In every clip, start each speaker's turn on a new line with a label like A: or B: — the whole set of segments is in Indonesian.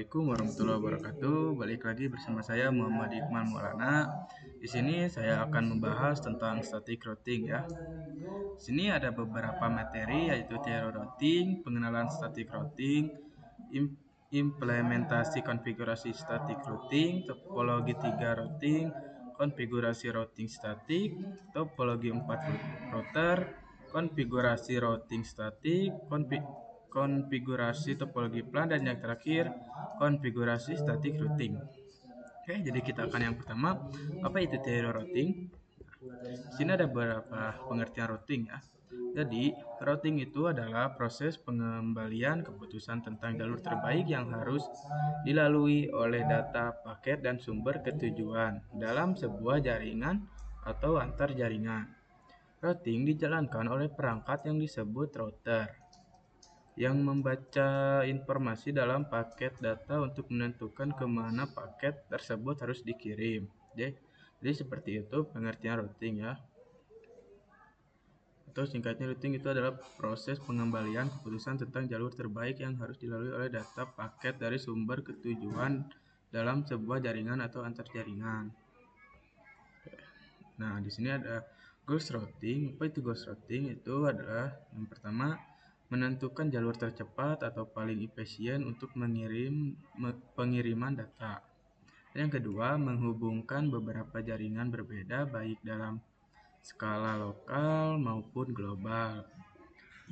A: Assalamualaikum warahmatullahi wabarakatuh. Balik lagi bersama saya Muhammad Iqmal Maulana. Di sini saya akan membahas tentang static routing ya. Di sini ada beberapa materi yaitu teori routing, pengenalan static routing, implementasi konfigurasi static routing, topologi 3 routing, konfigurasi routing static, topologi 4 router, konfigurasi routing static, konfigurasi topologi plan, dan yang terakhir konfigurasi static routing. Oke, jadi kita akan yang pertama, apa itu teori routing? Di sini ada beberapa pengertian routing ya. Jadi, routing itu adalah proses pengembalian keputusan tentang jalur terbaik yang harus dilalui oleh data, paket, dan sumber ketujuan dalam sebuah jaringan atau antar jaringan. Routing dijalankan oleh perangkat yang disebut router yang membaca informasi dalam paket data untuk menentukan kemana paket tersebut harus dikirim. Jadi seperti itu pengertian routing ya. Atau singkatnya, routing itu adalah proses pengembalian keputusan tentang jalur terbaik yang harus dilalui oleh data paket dari sumber ketujuan dalam sebuah jaringan atau antar jaringan. Nah, di sini ada ghost routing. Apa itu ghost routing? Itu adalah yang pertama, menentukan jalur tercepat atau paling efisien untuk pengiriman data. Yang kedua, menghubungkan beberapa jaringan berbeda baik dalam skala lokal maupun global.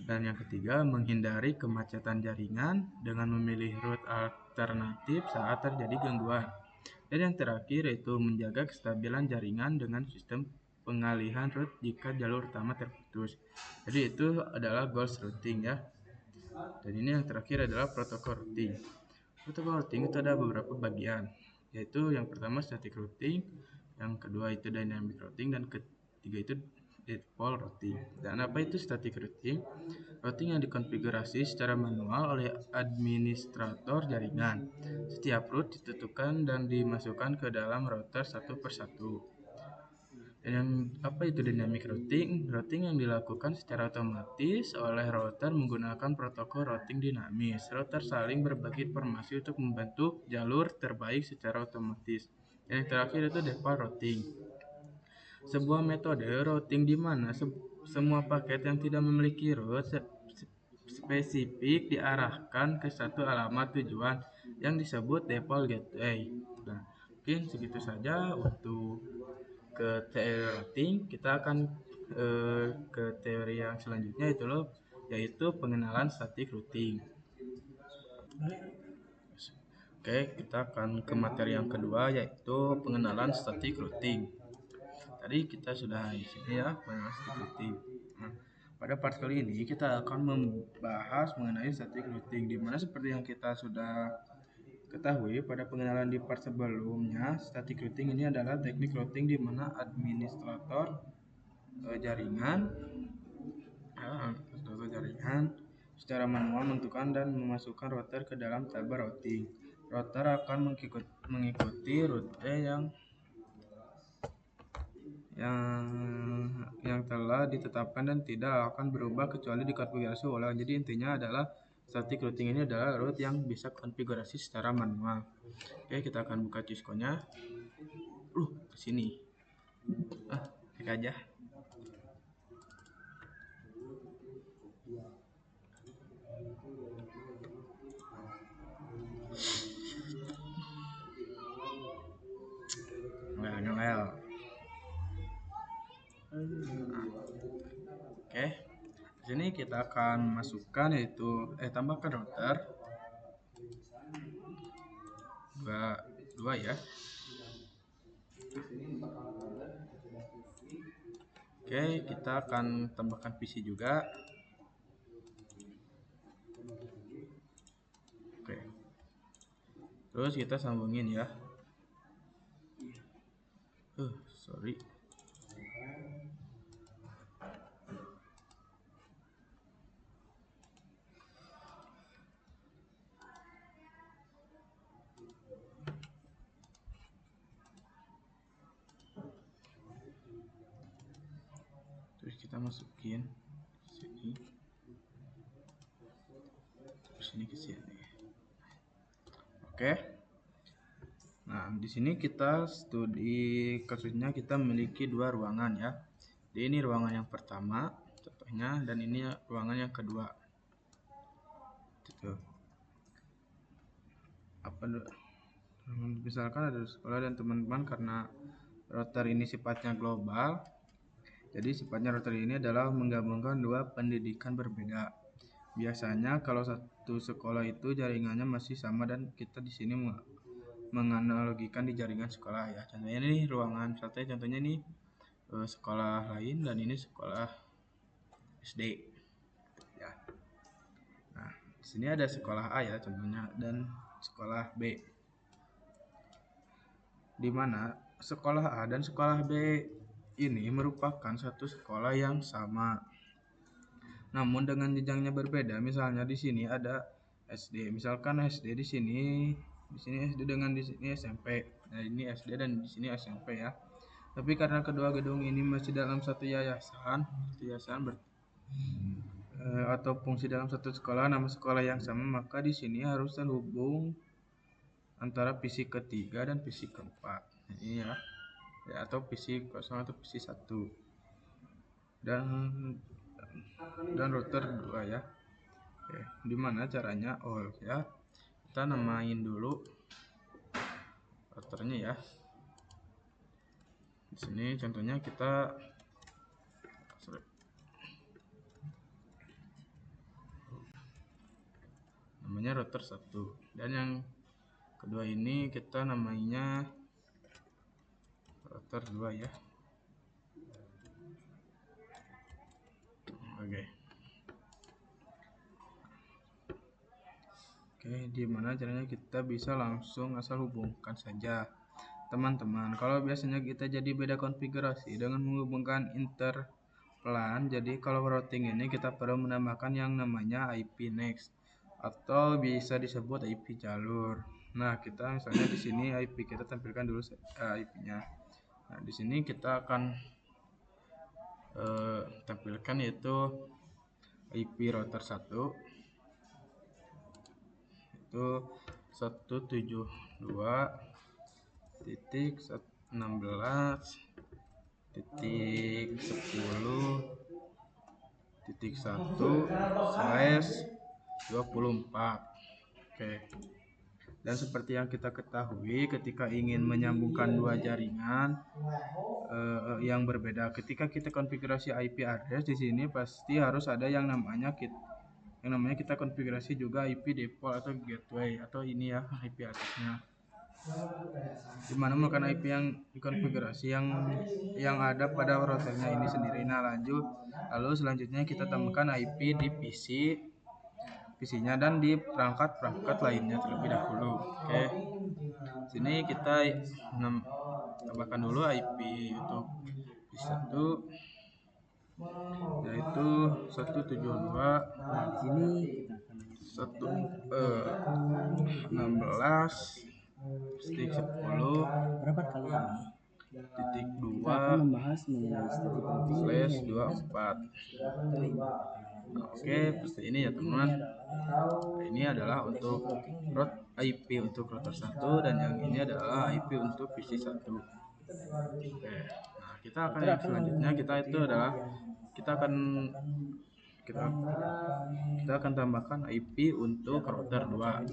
A: Dan yang ketiga, menghindari kemacetan jaringan dengan memilih rute alternatif saat terjadi gangguan. Dan yang terakhir yaitu menjaga kestabilan jaringan dengan sistem pengalihan route jika jalur utama terputus. Jadi itu adalah ghost routing ya. Dan ini yang terakhir adalah protokol routing. Protokol routing itu ada beberapa bagian, yaitu yang pertama static routing, yang kedua itu dynamic routing, dan ketiga itu default routing. Dan apa itu static routing? Routing yang dikonfigurasi secara manual oleh administrator jaringan. Setiap route ditentukan dan dimasukkan ke dalam router satu persatu. Dan yang apa itu dynamic routing? Routing yang dilakukan secara otomatis oleh router menggunakan protokol routing dinamis. Router saling berbagi informasi untuk membentuk jalur terbaik secara otomatis. Dan yang terakhir itu default routing. Sebuah metode routing di mana semua paket yang tidak memiliki route spesifik diarahkan ke satu alamat tujuan yang disebut default gateway. Nah, mungkin segitu saja untuk ke teori routing. Kita akan ke teori yang selanjutnya yaitu pengenalan static routing. Oke, kita akan ke materi yang kedua yaitu pengenalan static routing. Tadi kita sudah di sini ya pengenalan static routing. Nah, pada part kali ini kita akan membahas mengenai static routing, di mana seperti yang kita sudah ketahui pada pengenalan di part sebelumnya, static routing ini adalah teknik routing di mana administrator jaringan secara manual menentukan dan memasukkan router ke dalam tabel routing. Router akan mengikuti rute yang telah ditetapkan dan tidak akan berubah kecuali dikonfigurasi ulang. Jadi intinya adalah static routing ini adalah route yang bisa konfigurasi secara manual. Oke, kita akan buka Cisco-nya. Ke sini. Klik aja. Ngel. Oke. Di sini kita akan masukkan yaitu tambahkan router. Dua ya. Oke, kita akan tambahkan PC juga. Oke. Terus kita sambungin ya. Sorry. Terus kita masukin sini. Terus ini ke sini. Oke. Nah, di sini kita studi kasusnya kita memiliki dua ruangan ya. Jadi ini ruangan yang pertama contohnya dan ini ruangan yang kedua. Gitu. Misalkan ada sekolah dan teman-teman, karena router ini sifatnya global. Jadi sifatnya router ini adalah menggabungkan dua pendidikan berbeda. Biasanya kalau satu sekolah itu jaringannya masih sama dan kita di sini menganalogikan di jaringan sekolah ya. Contohnya ini ruangan contohnya ini sekolah lain dan ini sekolah SD ya. Nah, di sini ada sekolah A ya contohnya dan sekolah B. Di mana sekolah A dan sekolah B ini merupakan satu sekolah yang sama. Namun dengan jenjangnya berbeda. Misalnya di sini ada SD. Misalkan SD di sini SD dengan di sini SMP. Nah, ini SD dan di sini SMP ya. Tapi karena kedua gedung ini masih dalam satu yayasan atau fungsi dalam satu sekolah, nama sekolah yang sama, maka di sini harus terhubung antara fisik ketiga dan fisik keempat. Nah, ini ya, atau fisik kosong atau fisik 1 dan router 2 ya. Oke, dimana caranya? Ya, kita namain dulu routernya ya. Di sini contohnya kita namanya router 1 dan yang kedua ini kita namanya router 2 ya. Oke, gimana caranya? Kita bisa langsung asal hubungkan saja teman-teman. Kalau biasanya kita jadi beda konfigurasi dengan menghubungkan interplan. Jadi kalau routing ini kita perlu menambahkan yang namanya IP next atau bisa disebut IP jalur. Nah, kita misalnya di sini IP kita tampilkan dulu IP-nya. Nah, di sini kita akan tampilkan yaitu IP router 1 itu 172.16.10.1/24. Oke. Dan seperti yang kita ketahui, ketika ingin menyambungkan dua jaringan yang berbeda, ketika kita konfigurasi IP address di sini pasti harus ada yang namanya kita konfigurasi juga IP default atau gateway atau ini ya IP addressnya. Dimana menggunakan IP yang dikonfigurasi yang ada pada routernya ini sendiri. Nah, lalu selanjutnya kita tambahkan IP di PC-nya dan di perangkat lainnya terlebih dahulu. Oke. Sini kita tambahkan dulu IP untuk PC1 yaitu 172.
B: Nah, di sini kita akan
A: 16.10
B: berapa kali ini
A: titik
B: kita akan
A: 2
B: membahas mengenai studi penting
A: slash 24. Oke, seperti ini ya teman-teman. Nah, ini adalah untuk IP untuk router 1 dan yang ini adalah IP untuk PC 1. Oke. Nah, kita akan yang selanjutnya kita akan tambahkan IP untuk router 2.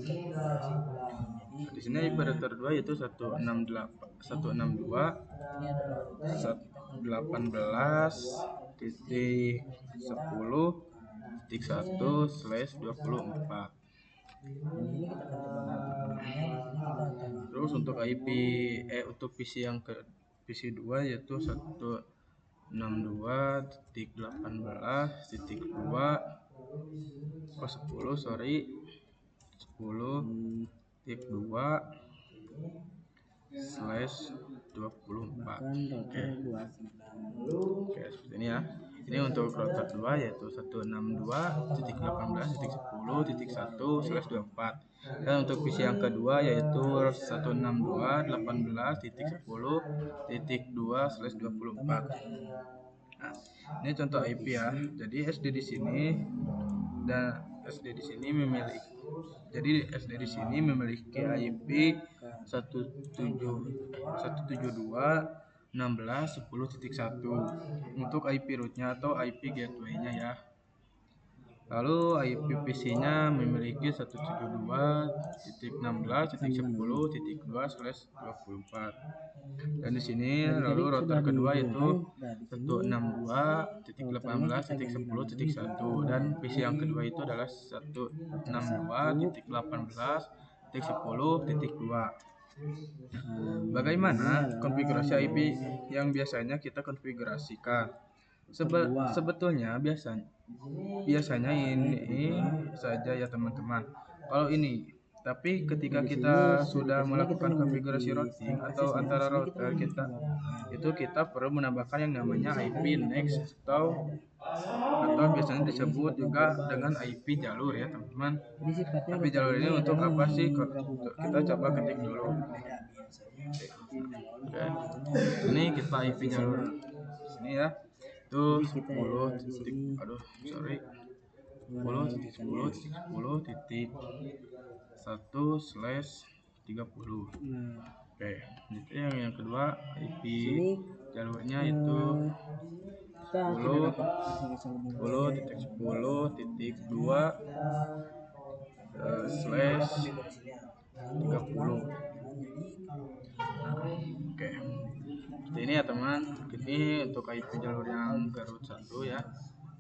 A: Di sini IP router 2 yaitu 192.168.10.1/24. Terus untuk IP untuk PC 2 yaitu 10.2.24. Oke, seperti ini ya. Ini untuk router 2 yaitu 162.18.10.1/24. Dan untuk PC yang kedua yaitu 162.18.10.2/24. Nah, ini contoh IP ya. Jadi SD di sini memiliki Jadi SD di sini memiliki IP 172.16.10.1 untuk IP rootnya atau IP gateway-nya ya. Lalu IP PC-nya memiliki 172.16.10.2/24. Dan di sini lalu router kedua yaitu 162.18.10.1 dan PC yang kedua itu adalah 162.18.10.2. Bagaimana konfigurasi IP yang biasanya kita konfigurasikan? Sebetulnya biasanya ini saja ya teman-teman. Kalau ini, tapi ketika kita sudah melakukan konfigurasi routing atau antara router kita perlu menambahkan yang namanya IP next atau biasanya disebut juga dengan IP jalur ya teman-teman. IP jalur ini untuk apa sih? Kita coba ketik dulu. Oke. Ini kita IP jalur sini ya. Itu 10.10.10.1/30. Oke, itu yang kedua IP jalurnya itu 10.10.2/30. Oke. Seperti ini ya teman. Ini untuk IP jalur yang ke root 1 ya.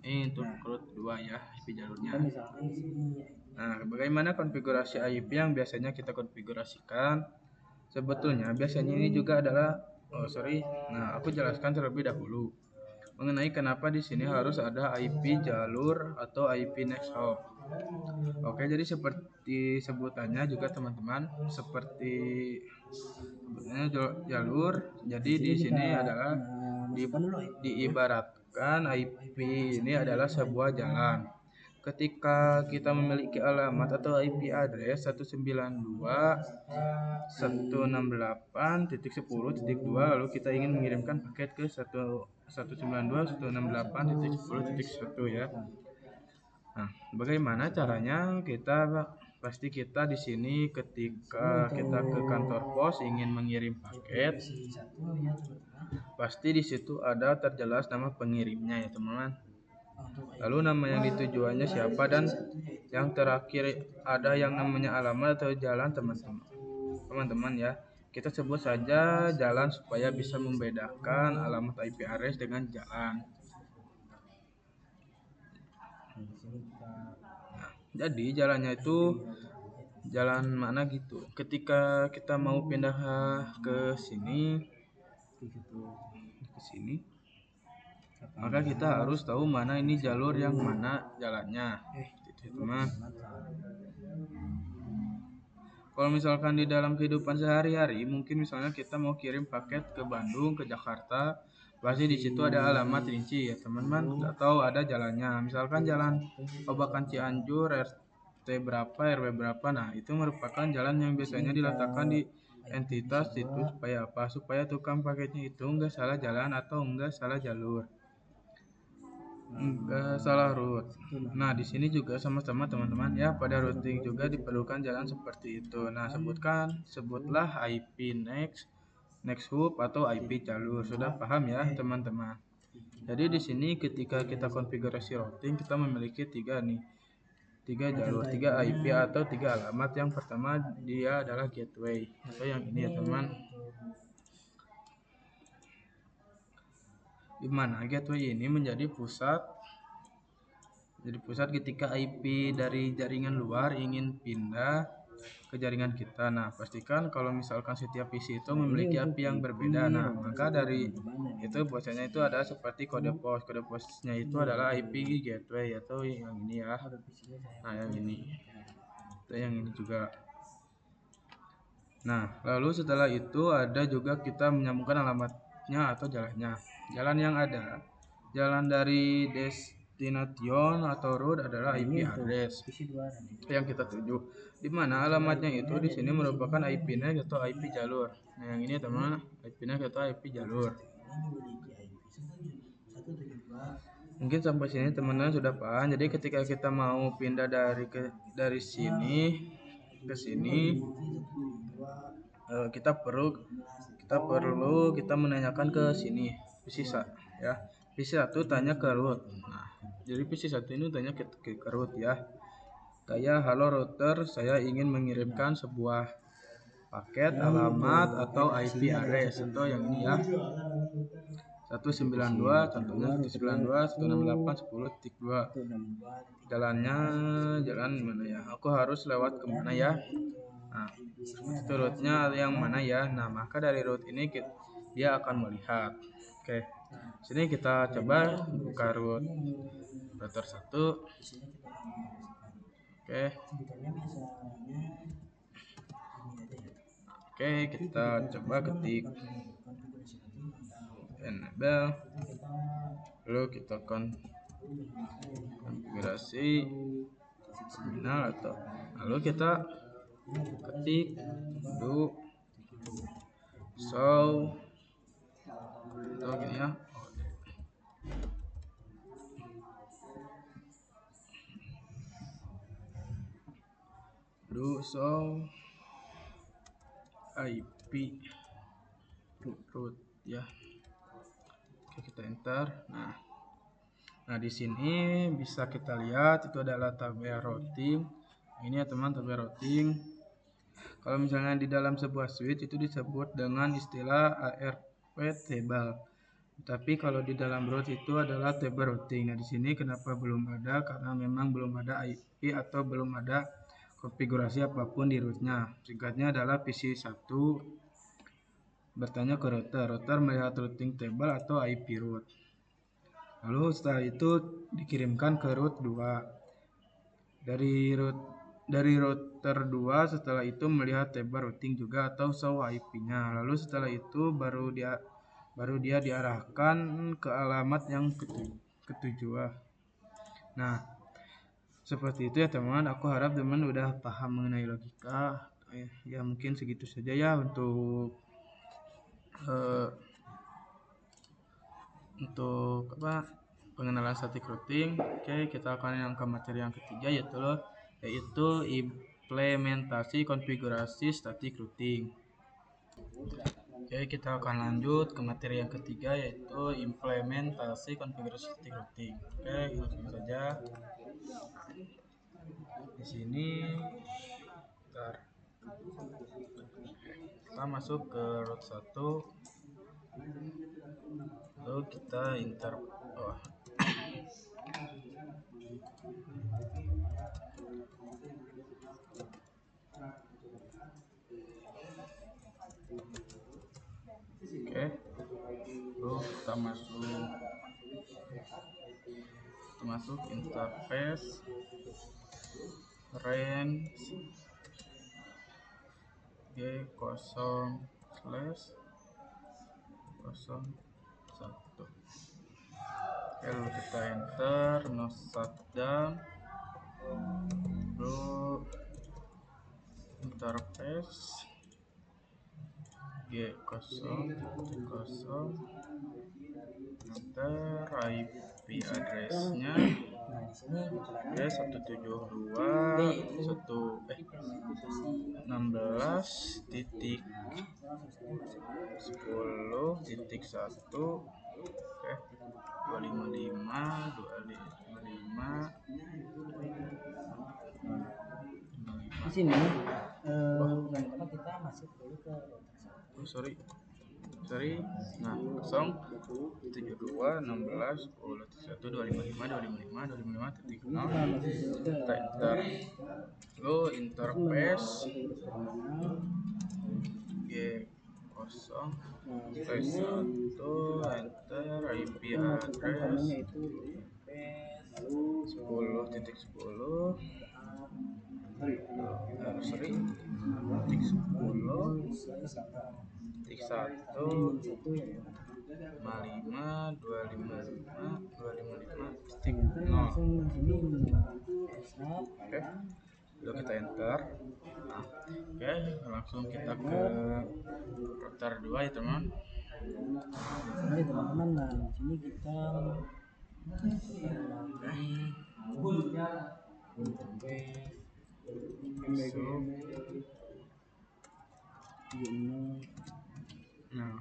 A: Ini untuk root 2 ya IP jalurnya. Nah, bagaimana konfigurasi IP yang biasanya kita konfigurasikan? Sebetulnya biasanya ini juga adalah Nah, aku jelaskan terlebih dahulu mengenai kenapa di sini harus ada IP jalur atau IP next hop. Oke, jadi seperti sebutannya juga teman-teman, seperti sebetulnya jalur. Jadi di sini adalah diibaratkan IP ini adalah sebuah jalan. Ketika kita memiliki alamat atau IP address 192.168.10.2 lalu kita ingin mengirimkan paket ke 192.168.10.1 ya. Nah, bagaimana caranya? Pasti kita di sini ketika kita ke kantor pos ingin mengirim paket, pasti di situ ada terjelas nama pengirimnya ya teman-teman. Lalu nama yang ditujuannya siapa dan yang terakhir ada yang namanya alamat atau jalan teman-teman ya. Kita sebut saja jalan supaya bisa membedakan alamat IP address dengan jalan. Nah, jadi jalannya itu jalan mana gitu. Ketika kita mau pindah ke sini, maka kita harus tahu mana ini jalur yang mana jalannya. Teman. Kalau misalkan di dalam kehidupan sehari-hari, mungkin misalnya kita mau kirim paket ke Bandung, ke Jakarta, pasti di situ ada alamat rinci ya teman-teman, atau ada jalannya. Misalkan jalan Babakan Cianjur RT berapa, RW berapa. Nah, itu merupakan jalan yang biasanya diletakkan di entitas itu supaya apa? Supaya tukang paketnya itu enggak salah jalan atau enggak salah jalur. Enggak salah route. Nah, di sini juga sama-sama teman-teman ya, pada routing juga diperlukan jalan seperti itu. Nah, sebutlah IP next hop atau IP jalur. Sudah paham ya, teman-teman? Jadi di sini ketika kita konfigurasi routing, kita memiliki tiga jalur, 3 IP atau 3 alamat. Yang pertama dia adalah gateway atau yang ini ya, teman. Di mana gateway ini menjadi pusat ketika IP dari jaringan luar ingin pindah ke jaringan kita. Nah, pastikan kalau misalkan setiap PC itu memiliki IP yang berbeda. Nah, maka dari itu biasanya itu ada seperti kode pos. Kode posnya itu adalah IP gateway atau yang ini ya. Nah, yang ini. Atau yang ini juga. Nah, lalu setelah itu ada juga kita menyambungkan alamatnya atau jalannya. Jalan yang ada. Jalan dari destination atau route adalah IP address yang kita tuju. Di mana alamatnya itu di sini merupakan IP-nya atau IP jalur. Nah, yang ini teman, IP-nya atau IP jalur. Mungkin sampai sini teman-teman sudah paham. Jadi ketika kita mau pindah dari sini ke sini, kita menanyakan ke sini ya. Visi 1 tanya ke root. Nah, jadi visi 1 ini tanya ke root ya. Kayak halo router, saya ingin mengirimkan sebuah paket alamat atau IP address atau yang ini ya. 192 contohnya 192.168.10.2. Jalannya jalan mana ya? Aku harus lewat kemana ya? Nah, itu rootnya yang mana ya? Nah, maka dari root ini dia akan melihat. Oke, sini kita coba buka root router 1. Oke, kita coba ketik enable, lalu kita konfigurasi terminal lalu kita ketik do show atau gini ya, do show IP root ya. Oke, kita enter. Nah di sini bisa kita lihat itu adalah tabel routing. Ini ya teman, tabel routing. Kalau misalnya di dalam sebuah switch itu disebut dengan istilah ARP table. Tapi kalau di dalam root itu adalah table routing. Nah di sini kenapa belum ada? Karena memang belum ada IP atau belum ada konfigurasi apapun di rootnya. Singkatnya adalah visi 1 bertanya ke router. Router melihat routing table atau IP root. Lalu setelah itu dikirimkan ke root 2. Dari router 2 setelah itu melihat table routing juga atau show IP-nya. Lalu setelah itu baru dia diarahkan ke alamat yang ketujuh. Nah, seperti itu ya teman. Aku harap teman udah paham mengenai logika. Ya mungkin segitu saja ya untuk pengenalan static routing. Oke, kita akan yang ke materi yang ketiga yaitu implementasi konfigurasi static routing. Oke, kita akan lanjut ke materi yang ketiga yaitu implementasi konfigurasi static routing. Oke, langsung saja. Di sini kita masuk ke root 1. Lalu kita enter. Oke, lalu kita masuk interface range G0/01. Oke, lalu kita enter no shutdown, lalu interface G0/0 enter IP address-nya 172.16.10.1 255
B: di sini pertama kita masuk dulu ke
A: sorry. Nah, 0.72.16.10.1 255 kita enter. Lalu interface G0/1 enter IP address 10.10.1.1.255.255.0. Oke, lalu kita enter. Oke, langsung kita ke router 2 ya teman.
B: teman-teman. Nah di sini kita
A: masuk. Nah,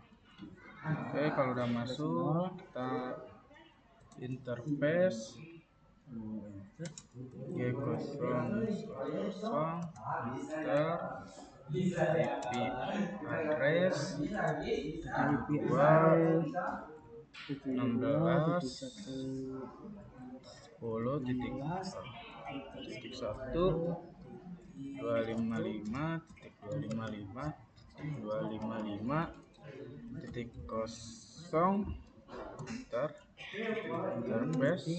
A: oke, kalau udah masuk kita interface G000 enter IP address 72.1.10.1.10.255.255.0 enter interface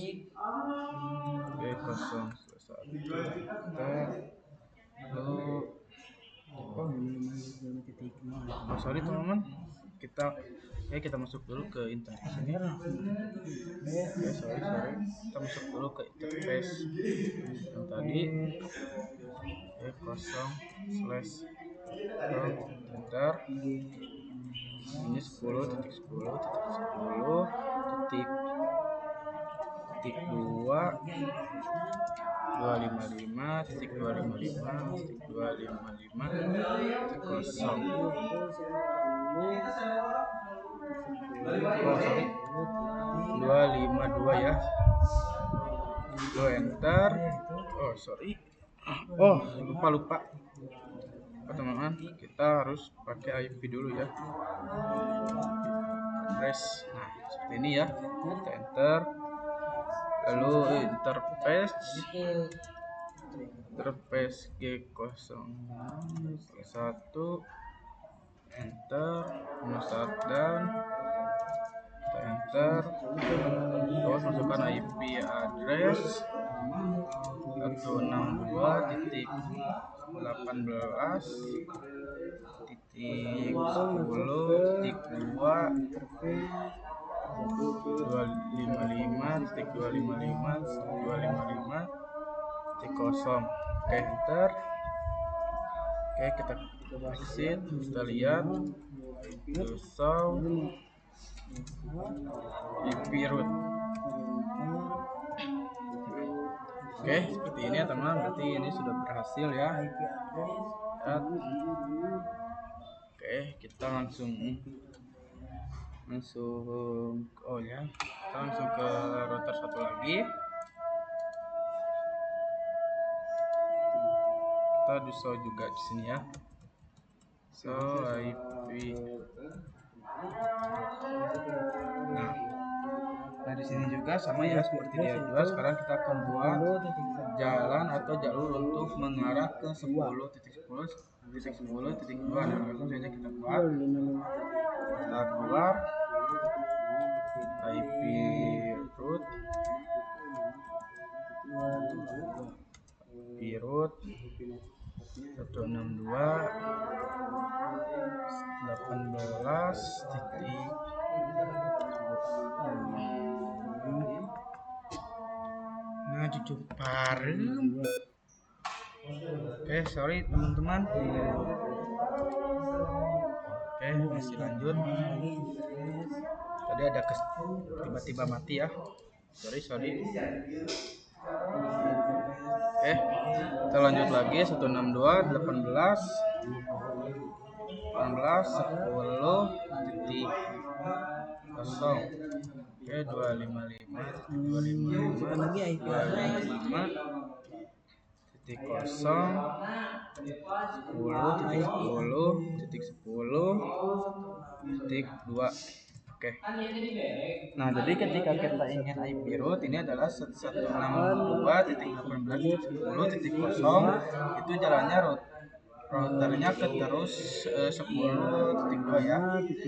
A: G001 enter lalu sorry teman-teman, kita masuk dulu ke interface ini. Sorry, kita masuk dulu ke interface yang tadi G0/enter ini 10.255.255.255.0 ya. Enter. Lupa teman-teman, kita harus pakai IP dulu ya, address. Nah, seperti ini ya, kita enter, lalu interface G001 enter, shutdown, kita enter, terus masukkan IP address 192.10.255.255.255.0. Oke, enter. Oke, kita exit, kita lihat show IP root. Oke, seperti ini ya teman, berarti ini sudah berhasil ya. Oke, kita langsung kita langsung ke router satu lagi. Kita do show juga di sini ya. So IP. Nah di sini juga sama ya seperti dia dua. Sekarang kita akan buat jalan atau jalur untuk mengarah ke 10.10.10.2. Nah langsung saja kita buat. Kita keluar IP root 162.18. Nah cucu parem. Oke, sorry teman-teman. Oke, masih lanjut. Tadi ada tiba-tiba mati ya. Sorry. Oke, kita lanjut lagi 162.18.10.0. Oke, 255.10.10.10.2. Oke. Nah, jadi ketika kita ingin IP root ini adalah 162.18.10.0, itu jalannya routernya ke terus 10.2 ya.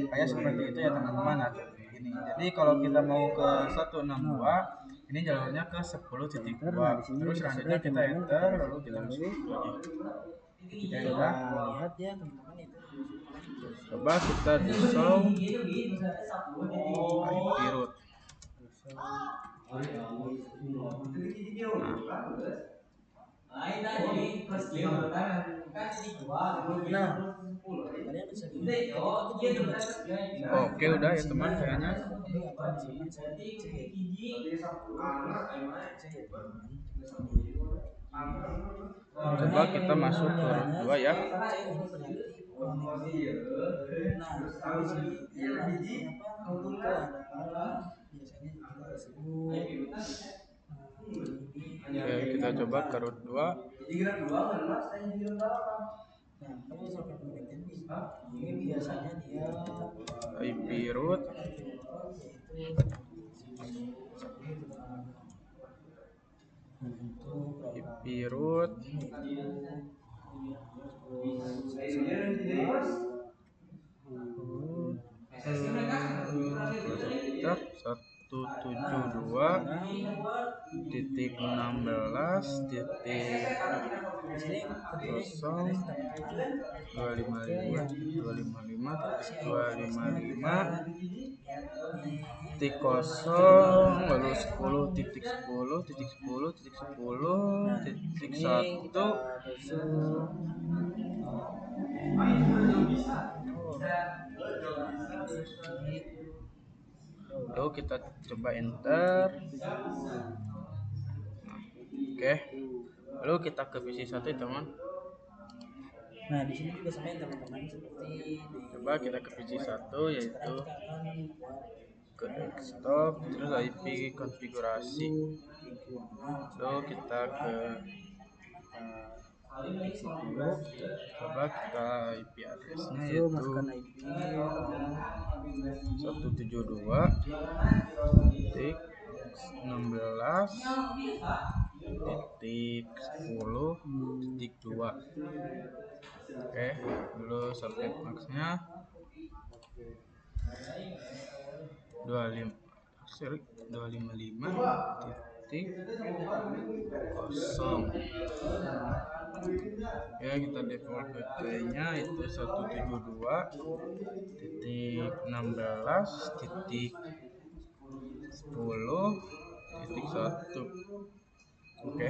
A: Kayak seperti itu ya teman-teman. Nah, ini. Jadi kalau kita mau ke 162, ini jalurnya ke 10.2. Terus selanjutnya kita enter, lalu kita masuk lagi. Kita lihat ya teman-teman itu. Coba kita di show IP root. Oke, udah ya teman kayaknya.
B: B atau misalkan seperti C ya teman.
A: Coba kita masuk ke root 2 ya.
B: C ini berarti connect B. Nah, di sini itu nanti itu adalah biasanya kita sebut ini.
A: Oke, kita coba ke root 2.
B: Nah, kalau misalkan connected ini biasanya dia
A: IP root IP root sebentar, 177.0.255.255.255 lalu 10.10.10.10.10.1. Lalu kita coba enter. Oke. Lalu kita ke visi 1 ya teman.
B: Nah, di sini juga sama teman-teman seperti
A: coba kita ke visi 1 yaitu ke desktop, terus IP konfigurasi. Lalu kita ke coba kita IP addressnya yaitu 172.16.10.2. Oke, dulu subnet max-nya 255.0. Ya, kita default VP-nya itu 172.16.10.1. Oke,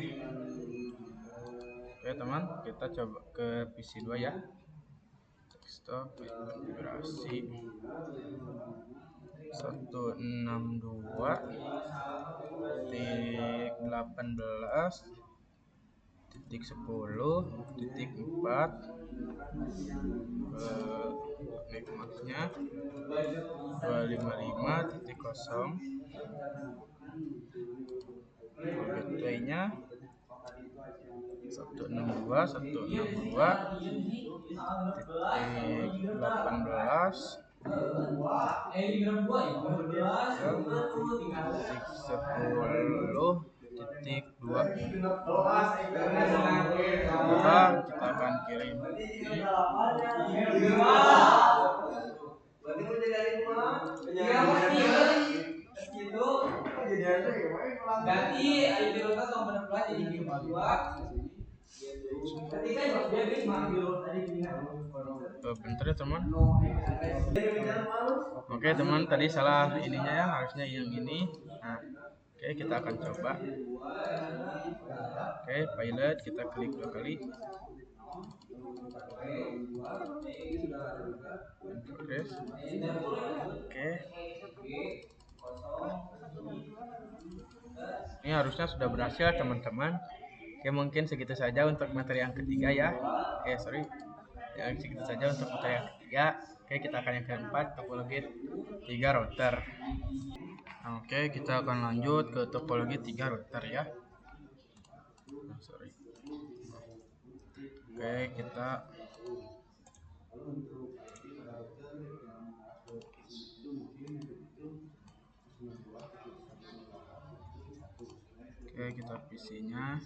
A: teman, kita coba ke PC 2 ya. Desktop konfigurasi 162.18.10.4 netmax-nya 255.0. gateway-nya 162.18.10.2. Kita akan kirim bentar ya teman. Oke teman, tadi salah ininya ya, harusnya yang ini. Nah, oke, kita akan coba. Oke, pilot kita klik 2 kali. Progress. Oke. Ini harusnya sudah berhasil teman-teman. Oke, mungkin segitu saja untuk materi yang ketiga ya. Ya, segitu saja untuk materi yang ketiga. Oke, kita akan yang keempat, topologi 3 router. Oke, kita akan lanjut ke topologi 3 router ya. Oke, kita PC-nya.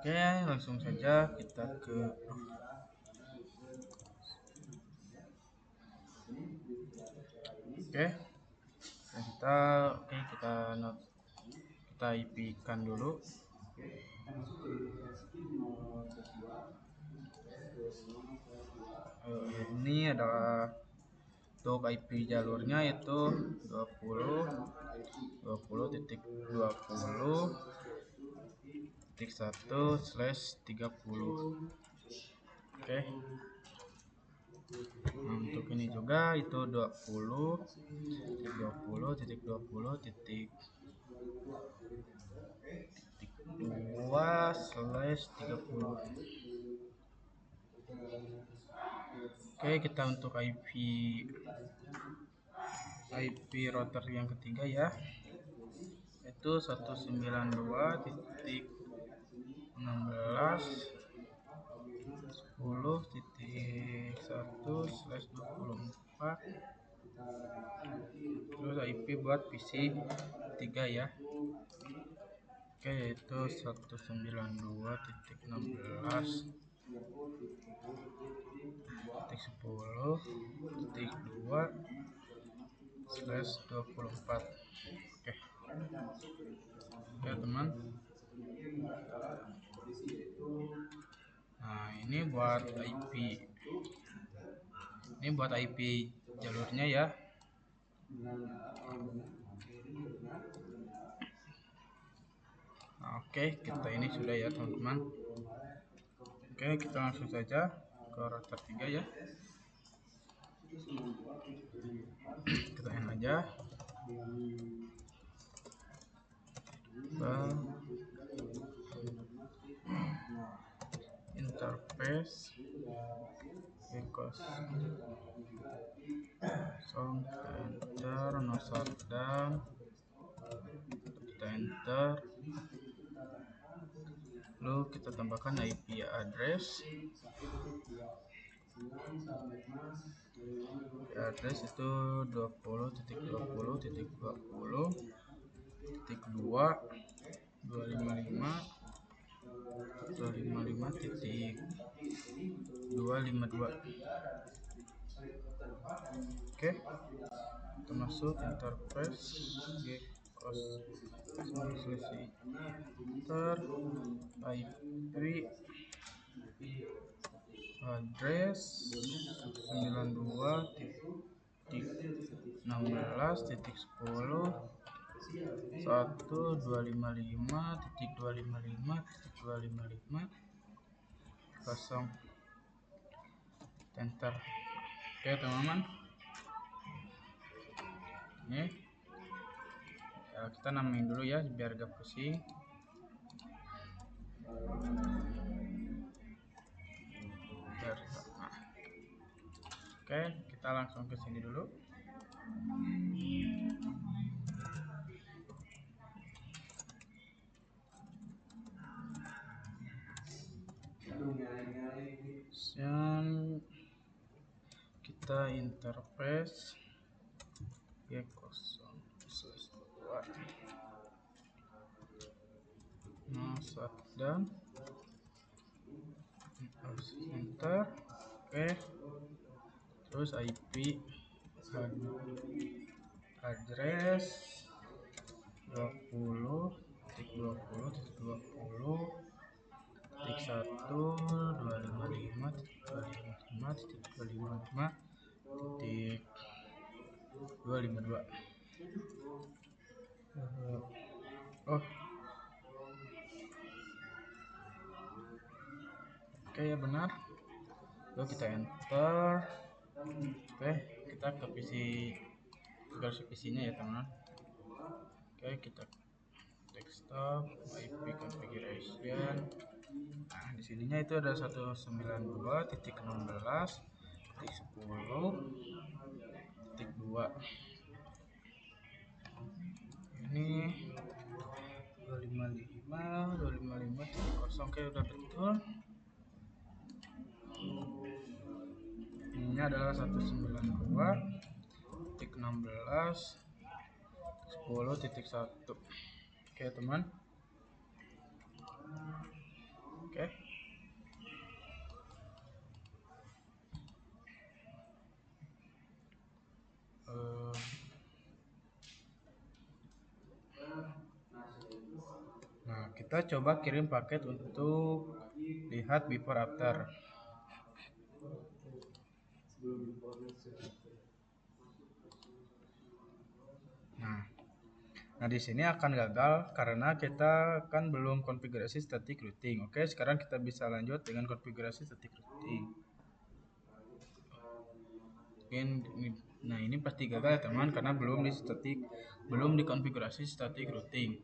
A: Oke, langsung saja kita ke kita IP-kan dulu. Ini adalah untuk IP jalurnya itu 20.20.1/30. Oke. Nah, untuk ini juga itu 20.20.2/30. Oke, kita untuk IP router yang ketiga ya, itu 192.10.1/24. Terus IP buat PC 3 ya. Oke, yaitu 192.16.10.2/24. Oke. Oke, teman. Nah, ini buat IP jalurnya ya. Nah, oke, kita ini sudah ya, teman-teman. Oke, kita langsung saja ke router 3 ya. Kita in aja. Interface enter, no shutdown, kita enter, lalu kita tambahkan IP address. Address itu 20.20.20.255.255.252. Oke, kita masuk interface enter, IP address 92.16.10.1/255.255.255.0. Enter. Oke, teman-teman. Ini ya, kita namain dulu ya biar gak pusing. Oke, kita langsung ke sini dulu. Kita interface G0/2 no shutdown, enter. Oke, terus IP address 20.20.1/255.255.255.252. Oke ya, benar. Lalu kita enter. Oke, kita ke versi PC-nya ya, teman-teman. Oke, kita desktop, IP configuration. Nah, di sininya itu ada 192.16.10.2. Ini 255.255.0. Oke, udah betul. Ini adalah 192.16.10.1. Oke, teman. Oke. Nah, kita coba kirim paket untuk lihat before after. Nah, di sini akan gagal karena kita kan belum konfigurasi static routing. Oke, sekarang kita bisa lanjut dengan konfigurasi static routing. Nah, ini pasti gagal ya teman karena belum dikonfigurasi static routing.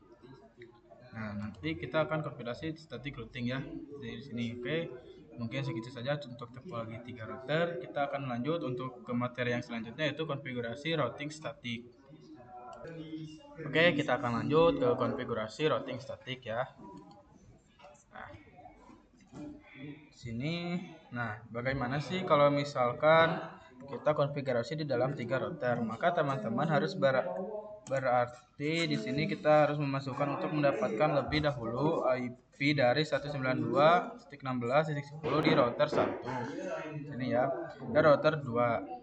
A: Nah, nanti kita akan konfigurasi static routing ya dari sini. Oke, mungkin segitu saja untuk topologi 3 router. Kita akan lanjut untuk ke materi yang selanjutnya yaitu konfigurasi routing statik. Oke, kita akan lanjut ke konfigurasi routing statik ya. Nah, sini, bagaimana sih kalau misalkan kita konfigurasi di dalam 3 router? Maka teman-teman harus berarti di sini kita harus memasukkan untuk mendapatkan lebih dahulu IP dari 192.16.10 di router 1. Ini ya, dan router 2.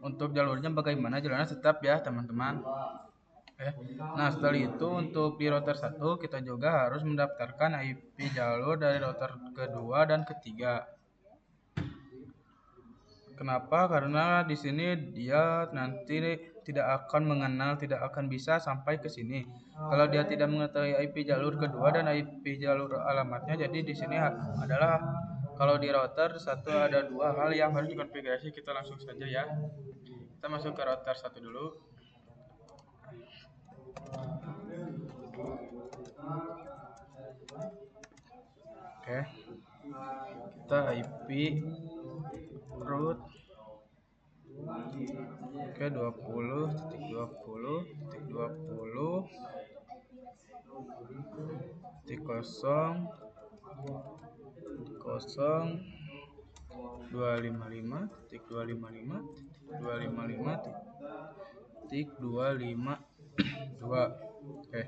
A: Untuk jalurnya bagaimana? Jalurnya tetap ya, teman-teman. Nah, setelah itu untuk di router 1 kita juga harus mendaftarkan IP jalur dari router kedua dan ketiga. Kenapa? Karena di sini dia nanti tidak akan bisa sampai ke sini. Kalau dia tidak mengetahui IP jalur kedua dan IP jalur alamatnya, jadi di sini adalah kalau di router 1 ada 2 hal yang harus dikonfigurasi. Kita langsung saja ya. Kita masuk ke router 1 dulu. Oke. Kita IP root oke 20.0.255.255.255.252. Oke.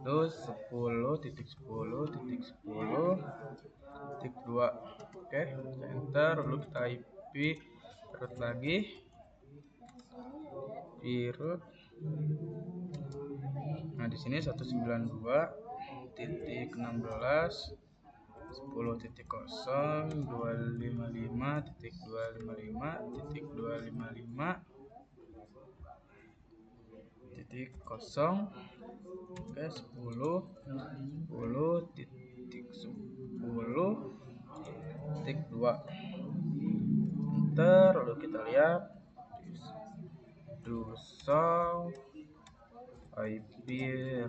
A: Terus 10.10.10.2. Oke, kita enter, lalu kita IP root lagi. Di root. Nah, di sini 192.10.10.255.255.255.0. Oke, 10.10.10.2. Enter, lalu kita lihat do show IP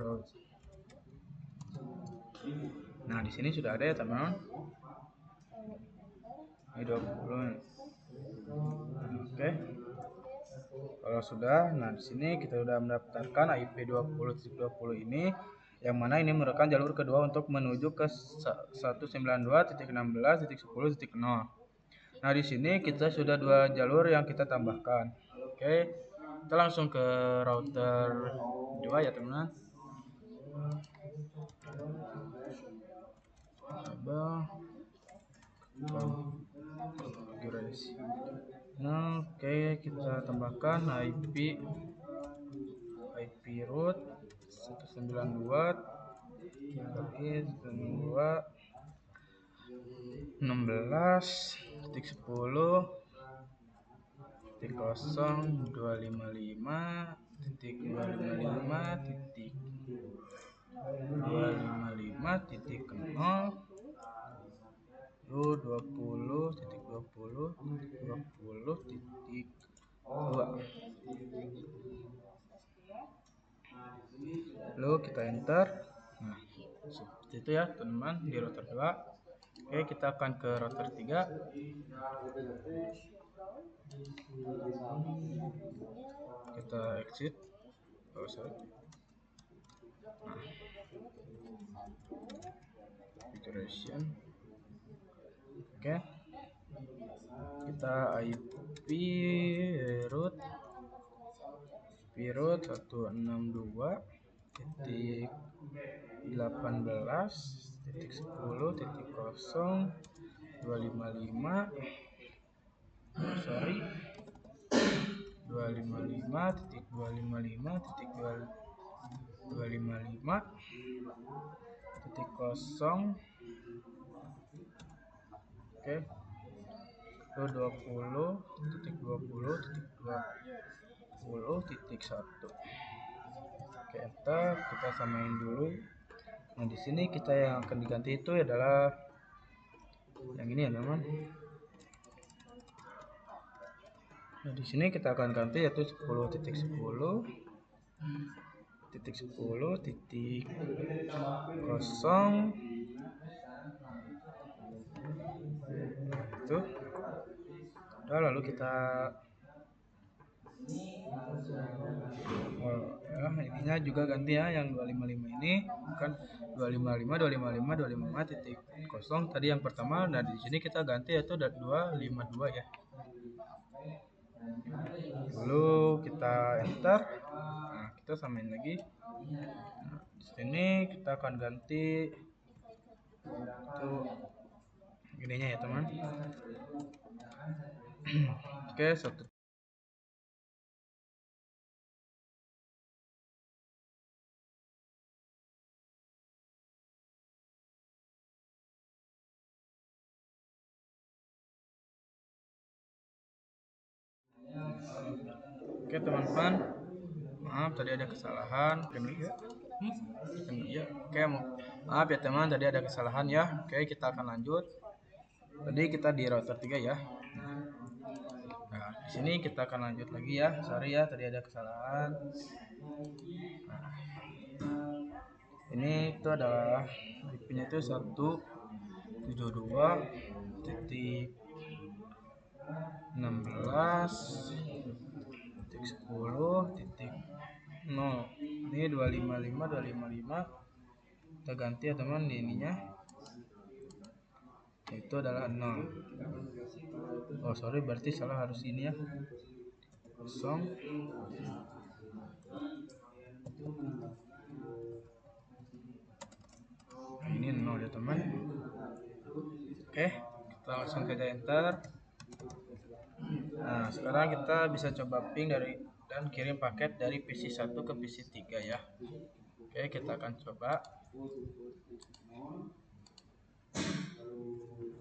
A: root. Nah, di sini sudah ada ya teman-teman. Ini 20. Oke. Kalau sudah, nah di sini kita sudah mendaftarkan IP 20.20 ini, yang mana ini merupakan jalur kedua untuk menuju ke 192.16.10.0. Nah, di sini kita sudah 2 jalur yang kita tambahkan. Oke. Kita langsung ke router 2 ya, teman-teman. Konfigurasi. Nah, oke, kita tambahkan IP root 192.16.10.255.255.0 20.20.20.2. Lalu kita enter. Nah, seperti itu ya teman-teman di router 2. Oke, kita akan ke router 3. Kita exit. Configuration. Oke. Kita IP root 192.10.255.255.0. Oke. 20.20.20.10.0 1. Oke, enter, kita samain dulu. Nah, di sini kita yang akan diganti itu adalah yang ini ya, teman. Nah, di sini kita akan ganti yaitu 10.10 titik 10 titik 0 itu. Udah, lalu kita ya, ininya juga ganti ya, yang 255 ini bukan 255 titik 0 tadi yang pertama. Nah, di sini kita ganti yaitu 252 ya. Lalu kita enter. Nah, kita samain lagi. Nah, di sini kita akan ganti itu ininya ya, teman. Oke, 1. Oke, teman-teman, maaf tadi ada kesalahan. Ya, oke, maaf ya teman, tadi ada kesalahan ya. Oke, kita akan lanjut. Tadi kita di router 3 ya. Nah, di sini kita akan lanjut lagi ya. Sorry ya, tadi ada kesalahan. Nah, ini itu adalah IP-nya itu 172.16.10.0. Ini 255 kita ganti ya teman di ininya, itu adalah 0. Oh sorry, berarti salah, harus ini ya, 0. Nah, ini 0 ya teman. Oke, kita langsung saja enter. Nah, sekarang kita bisa coba ping dan kirim paket dari PC 1 ke PC 3 ya. Oke, kita akan coba.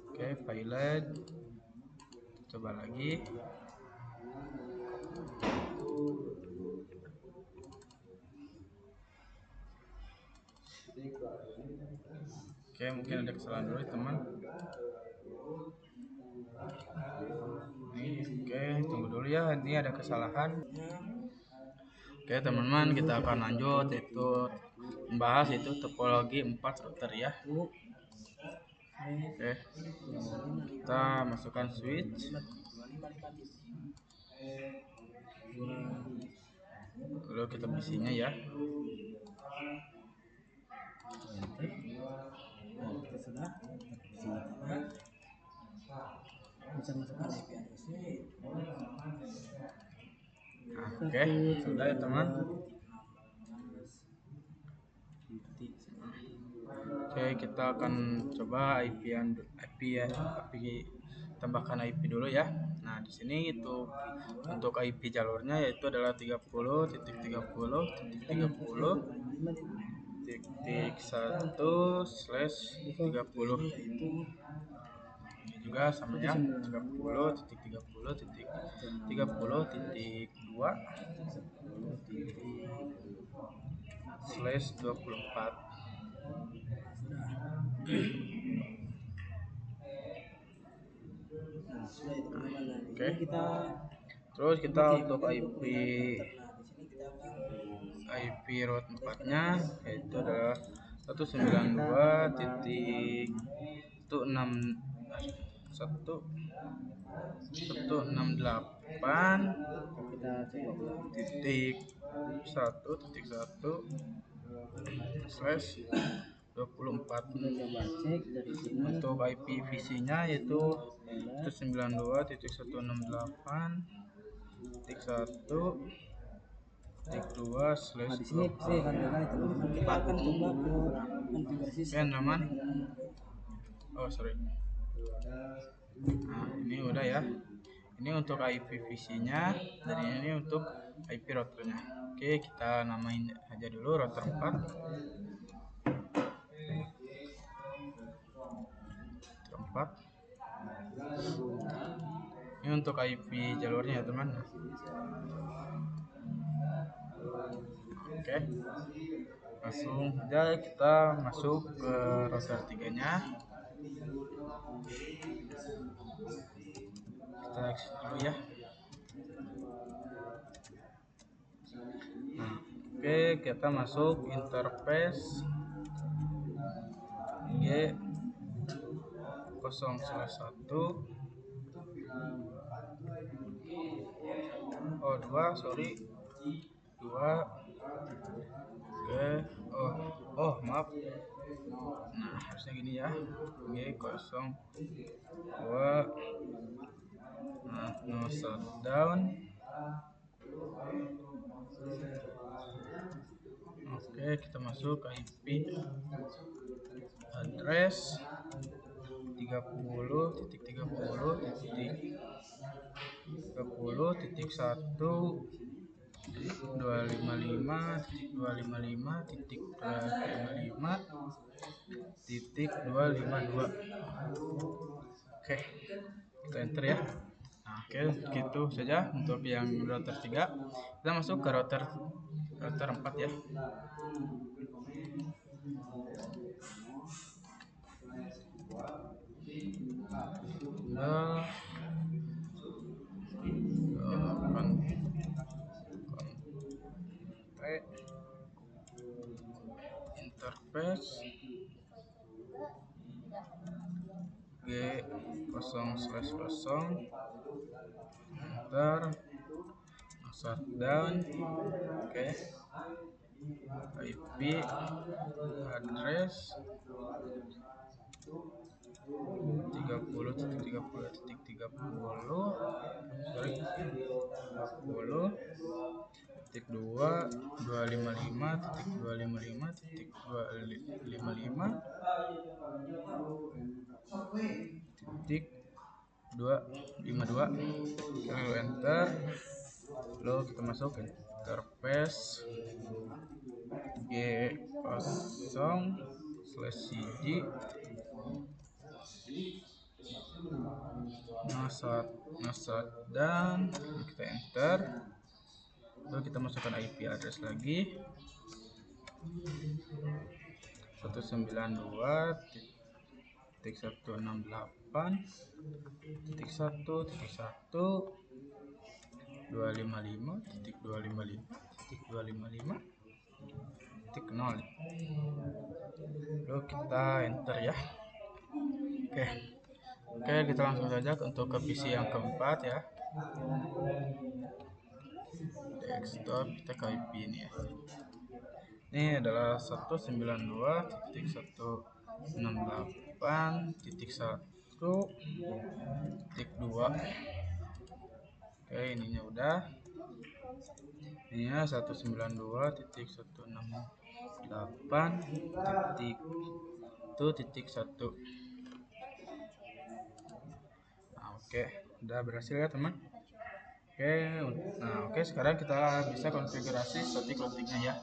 A: Oke, pilot, coba lagi. Oke, mungkin ada kesalahan dulu teman. Oke, tunggu dulu ya, ini ada kesalahan. Oke teman-teman, kita akan lanjut yaitu membahas itu topologi 4 router ya. Oke, kita masukkan switch. Lalu kita bisinya ya.
B: Bisa masukkan IP addressnya.
A: Oke, sudah ya teman. Oke, kita akan coba IP tambahkan IP dulu ya. Nah, di sini itu untuk IP jalurnya yaitu adalah 30.30.30.1/30. Ini juga sama ya, 30.30.30.2/24. Oke. Terus kita untuk IP route 4-nya yaitu adalah 192.1.1/24. Untuk IP VC-nya yaitu 192.168.1.2/24.
B: Kita akan coba ke konfigurasi
A: teman. Oh sorry. Nah, ini udah ya. Ini untuk IP VC-nya dan ini untuk IP routernya. Oke, kita namain aja dulu router 4. Ini untuk IP jalurnya ya teman. Oke, langsung saja kita masuk ke router 3-nya. Kita exit dulu ya. Nah, oke, kita masuk interface G0/1 sorry 2 ke maaf. Nah, harusnya gini ya. G02. Nah, no shutdown. Oke, kita masuk ke IP address 30.1.255.255.255.252. Oke, kita enter ya. Nah, oke, gitu saja untuk yang router 3. Kita masuk ke router 4 ya. Interface G0/0 enter shutdown. Oke, IP address 30.30.30 sorry 30.255.255.255.252. Lalu enter. Lalu kita masuk ke interface G0/CG dan kita enter. Lalu kita masukkan IP address lagi 192.168.1.255.255.255.0. Lalu kita enter ya. Oke, kita langsung saja untuk ke PC yang keempat ya. Desktop, kita ke IP ini ya. Ini adalah 192.168.1.2. Oke, ininya udah. Ininya 192.168.1.1. Nah, oke, udah berhasil ya teman. Oke, sekarang kita bisa konfigurasi static routingnya ya.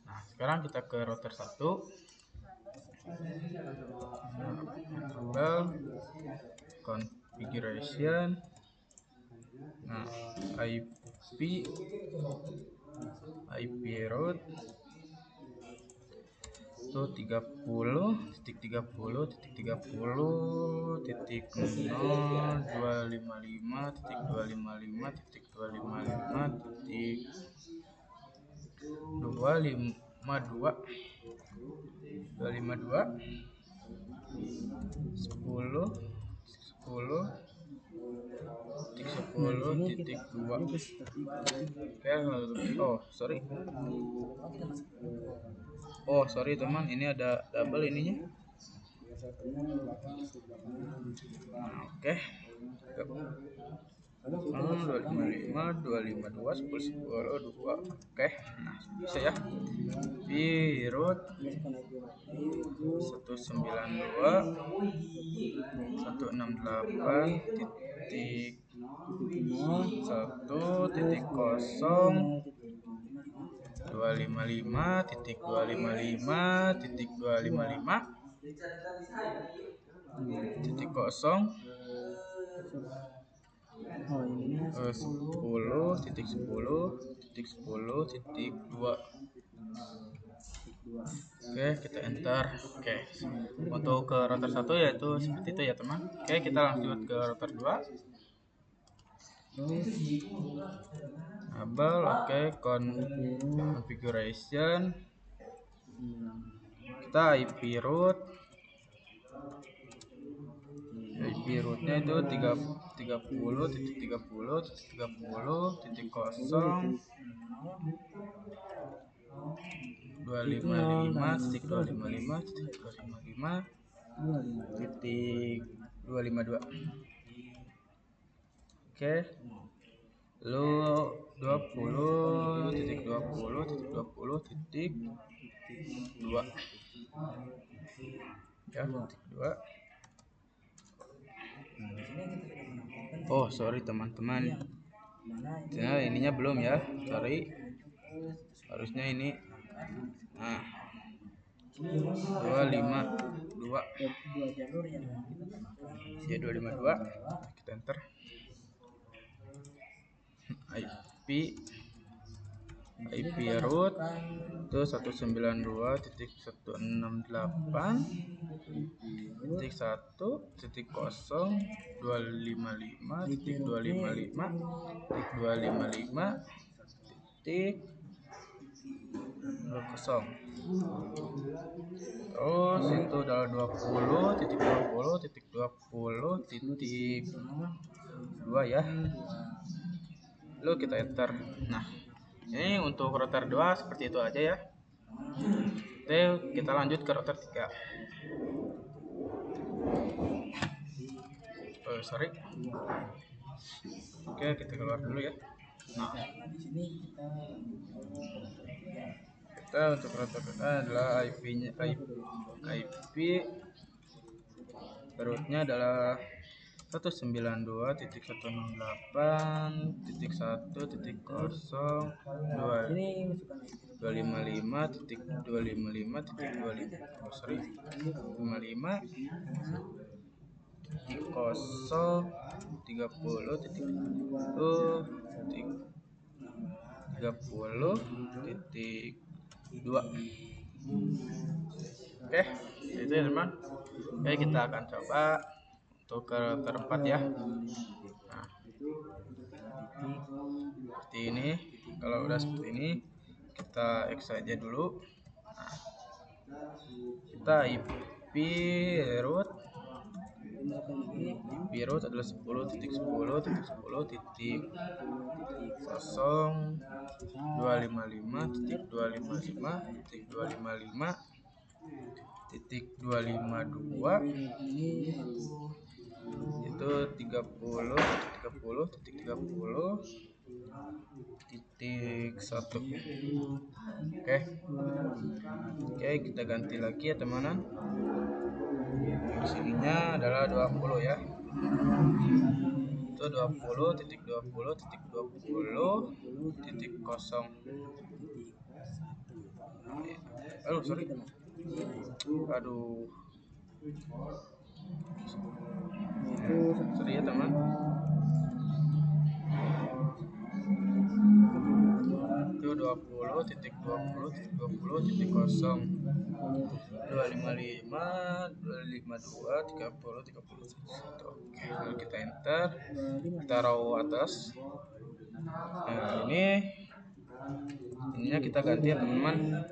A: Nah, sekarang kita ke router 1. Configuration. Nah, IP route itu 30.10.10.10.2. Sorry teman, ini ada double ininya. Oke. 255.252.10.10.2. Oke, nah bisa ya. Di root 192.1.0.255.255.255.0. 10.10.10.2. Oke, kita enter. Oke, untuk ke router 1 yaitu seperti itu ya teman. Oke, kita lanjut ke router 2. Enable, oke, configuration. Kita IP rootnya itu 30.30.30.30.0 255.255.255.252. Oke, lalu 20.20.20.2 ya, titik 2. Oh sorry teman-teman, nah ininya belum ya, sorry, harusnya ini. Nah, 252 ya, 252. Kita enter. IP root itu 192.168.255.255.255.0. Terus itu adalah 20.20.20.2 ya. Lalu kita enter. Nah, ini untuk router 2 seperti itu aja ya. Oke, kita lanjut ke router 3. Oh, sorry. Oke, kita keluar dulu ya. Nah, kita untuk router 3 adalah IP rootnya adalah 1.1.255.2.30.2. Oke, itu ya teman. Oke, kita akan coba untuk ke router 4 ya. Nah, seperti ini. Kalau udah seperti ini, kita X saja dulu. Nah, kita IP root adalah 10.10.10.255.255.255.252 itu 30.30.30.1. Oke, kita ganti lagi ya teman-teman. Di sininya adalah 20 ya. Itu 20.20.20.0. Aduh, sorry. Aduh. Sorry ya teman. Itu 20.20.20.255.252.30.31. Oke, lalu kita enter, kita raw atas. Nah, ininya kita ganti ya teman-teman.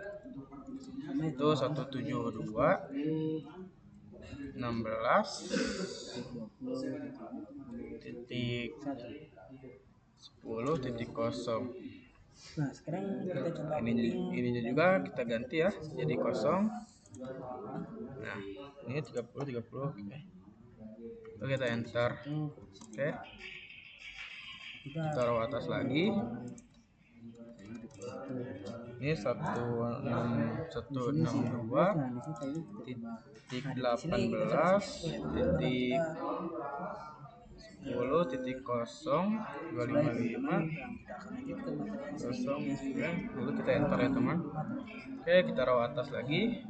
A: Itu 172.16.10.0.
B: Nah, sekarang kita coba
A: ininya juga kita ganti ya, jadi 0. Nah, ini 30. Oke, kita enter. Oke, kita taruh atas lagi. Ini 162.18.10.255.0. Lalu kita enter ya teman. Oke, kita taruh atas lagi.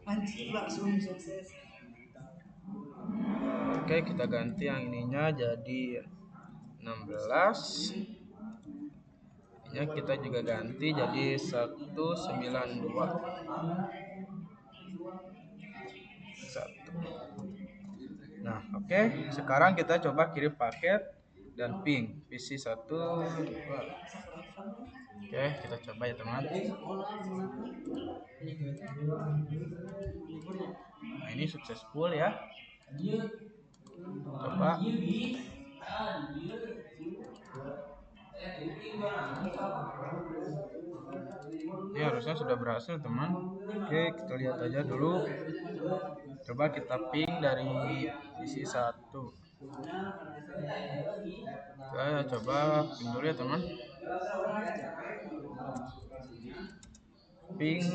B: Anjir, langsung sukses.
A: Oke, kita ganti yang ininya jadi 16. Ininya kita juga ganti jadi 192. 1. Nah, oke. Sekarang kita coba kirim paket dan ping PC 1 2. Oke, kita coba ya teman. Nah, ini successful ya. Coba. Ini harusnya sudah berhasil teman. Oke, kita lihat aja dulu. Coba kita ping dari PC 1. Saya coba ping dulu ya teman. Ping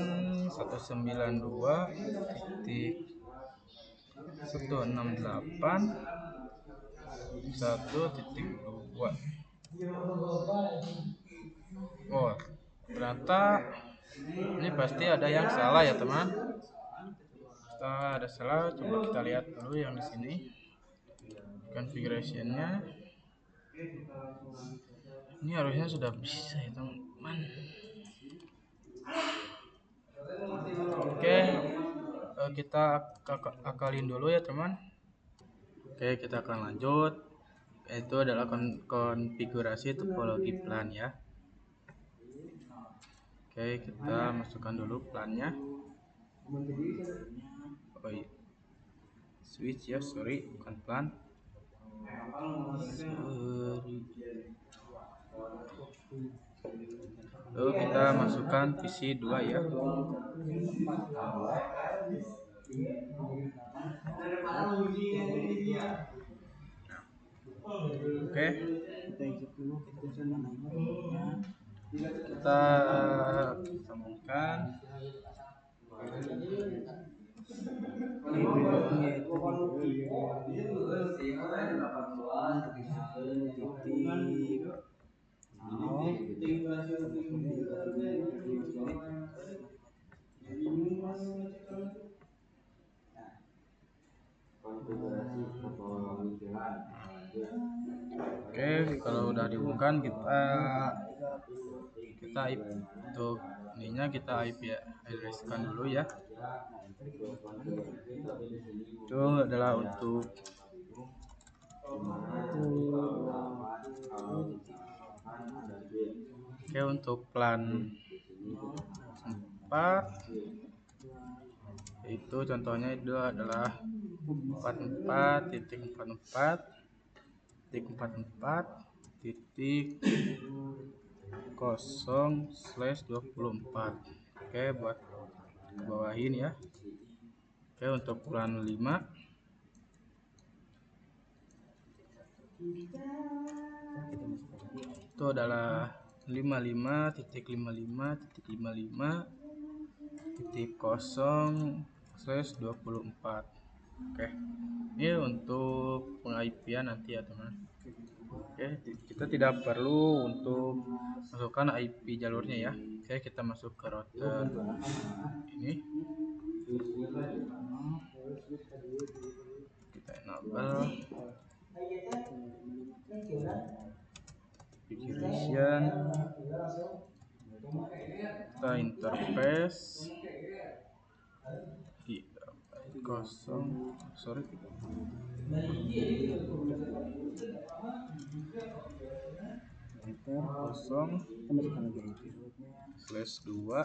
A: 192.168.1.2. Oh, ternyata ini pasti ada yang salah ya teman. Setelah ada salah, coba kita lihat dulu yang di sini configuration-nya. Ini harusnya sudah bisa ya teman. Oke, kita akalin dulu ya teman. Oke, kita akan lanjut. Itu adalah konfigurasi topologi plan ya. Oke, kita masukkan dulu plannya. Oh iya. Switch ya, sorry, bukan plan. Sorry. Lalu kita masukkan PC 2 ya. Oke. Kita sambungkan. Oke, kalau udah dihubungkan kita untuk ininya kita IP address-kan dulu ya. Itu adalah untuk plan 4 itu contohnya itu adalah 44.44.0/24. Oke, buat bawahin ya. Oke, untuk plan 5 itu adalah 55.55.55.0/24. Oke, ini untuk peng-IP-an nanti ya teman. Oke, kita tidak perlu untuk masukkan IP jalurnya ya. Oke, kita masuk ke router ini. Kita enable configuration, kita interface di kosong, sorry, /2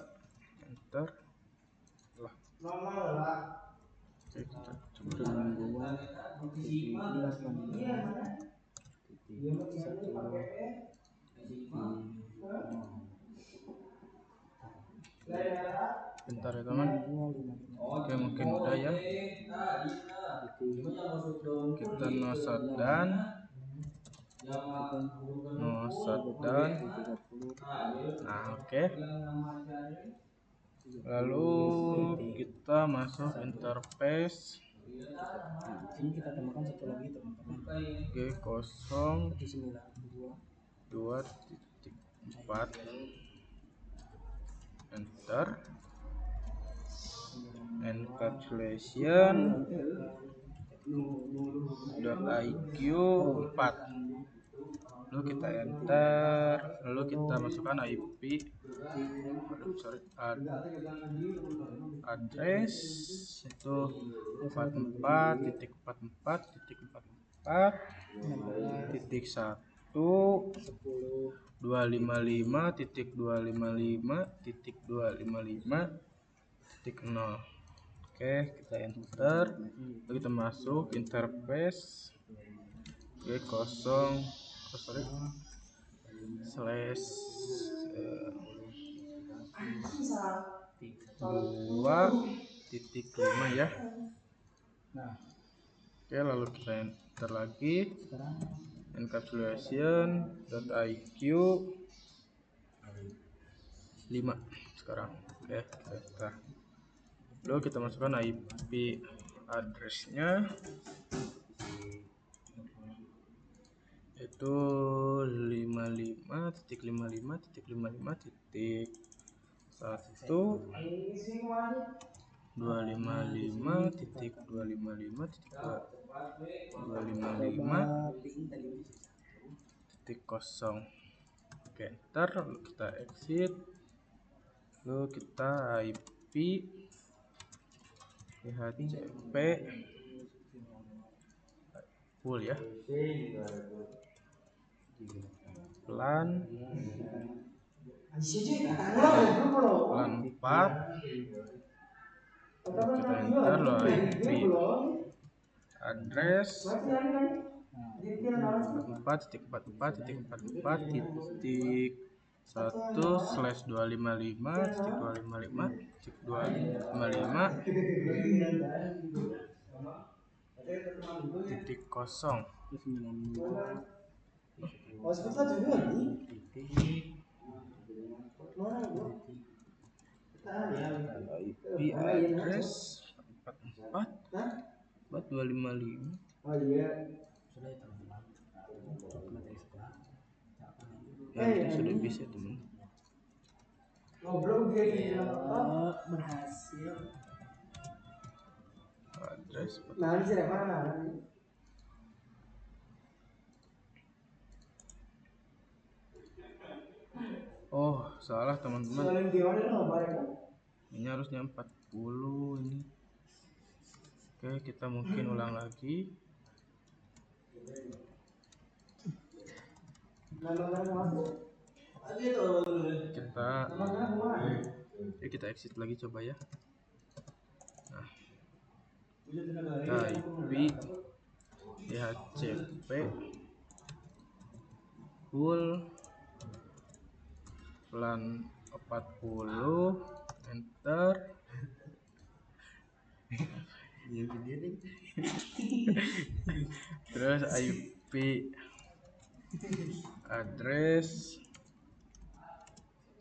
A: enter. Oke, kita coba. Bentar ya teman. Oke, mungkin udah ya. Kita no shutdown. Nah, oke. Lalu kita masuk interface.
B: Sini kita temukan satu lagi teman-teman.
A: G02.4 enter encapsulation .iq 4. Lalu kita enter, lalu kita masukkan IP address itu 44.1.255.255.255.0. Oke, kita enter, lalu kita masuk interface kosong slash 2.5 ya. Oke, lalu kita enter lagi encapsulation.iq 5 sekarang. Oke, kita enter. Lalu kita masukkan IP addressnya itu 55.255.255.255.0. Oke, enter, lalu kita exit, lalu kita IP DHCP full ya, plan 4. Kita enter, lalu IP address 4.4.4.255.255.0. IP address 44.4.255. Ya, itu sudah bisa teman.
B: Berhasil.
A: Address oh, salah teman-teman. Ini harusnya 40 ini. Oke, kita mungkin ulang lagi. Kita exit lagi coba ya. Nah, IP DHCP full plan 40, enter. Terus IP address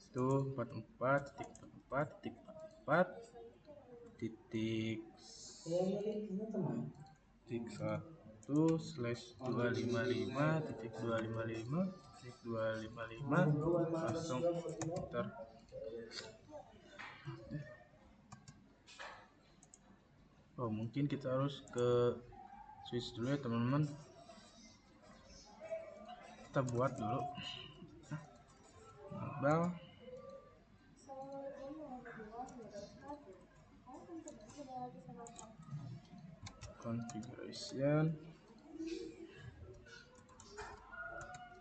A: itu 44.4.1/255.255.255.0. Enter. Oh, mungkin kita harus ke switch dulu ya teman-teman. Kita buat dulu mobile configuration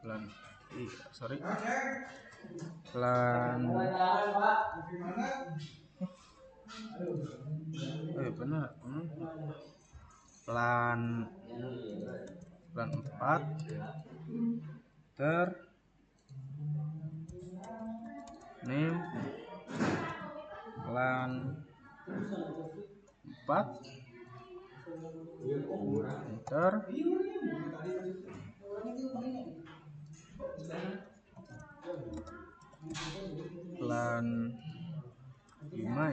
A: plan benar plan 4 name plan 4 enter, plan 5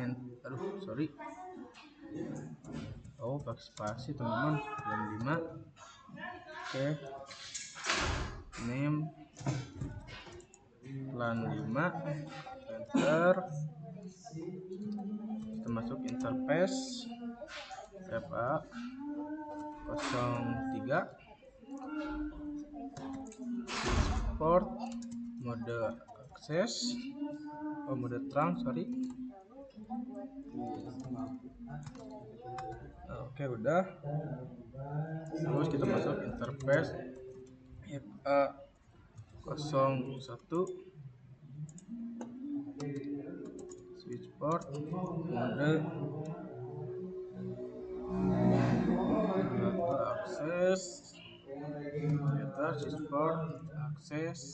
A: pakai spasi teman-teman. Plan 5. Oke, name plan 5 enter. Kita masuk interface, 03 port mode akses mode terang oke udah, terus kita masuk interface FA 01 switch port mode data akses enter switch port akses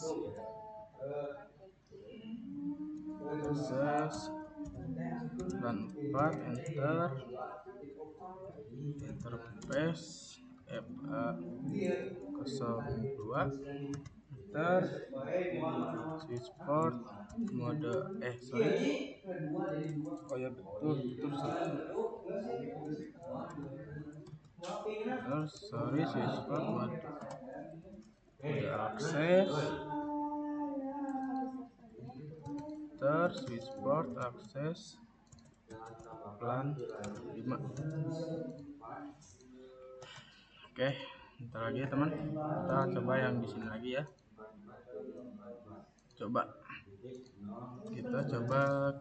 A: dan 4 enter interface FA 02 enter switch port mode oh ya betul switch port mode akses switch port akses plan 5. Oke, ntar lagi ya teman, kita coba yang di sini lagi ya. Kita coba